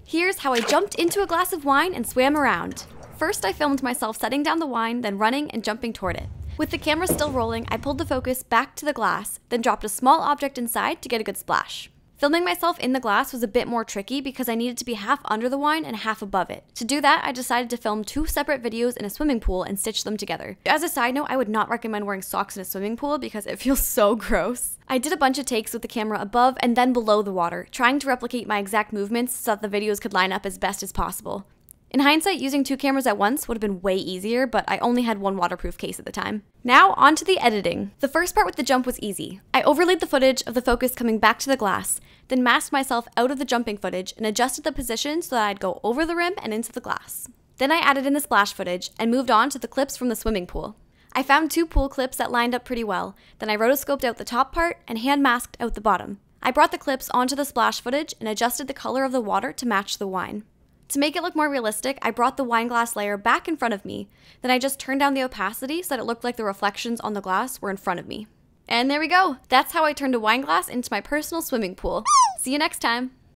Here's how I jumped into a glass of wine and swam around. First, I filmed myself setting down the wine, then running and jumping toward it. With the camera still rolling, I pulled the focus back to the glass, then dropped a small object inside to get a good splash. Filming myself in the glass was a bit more tricky because I needed to be half under the wine and half above it. To do that, I decided to film 2 separate videos in a swimming pool and stitch them together. As a side note, I would not recommend wearing socks in a swimming pool because it feels so gross. I did a bunch of takes with the camera above and then below the water, trying to replicate my exact movements so that the videos could line up as best as possible. In hindsight, using 2 cameras at once would have been way easier, but I only had 1 waterproof case at the time. Now, on to the editing. The first part with the jump was easy. I overlaid the footage of the focus coming back to the glass, then masked myself out of the jumping footage and adjusted the position so that I'd go over the rim and into the glass. Then I added in the splash footage and moved on to the clips from the swimming pool. I found 2 pool clips that lined up pretty well, then I rotoscoped out the top part and hand masked out the bottom. I brought the clips onto the splash footage and adjusted the color of the water to match the wine. To make it look more realistic, I brought the wine glass layer back in front of me, then I just turned down the opacity so that it looked like the reflections on the glass were in front of me. And there we go! That's how I turned a wine glass into my personal swimming pool. See you next time!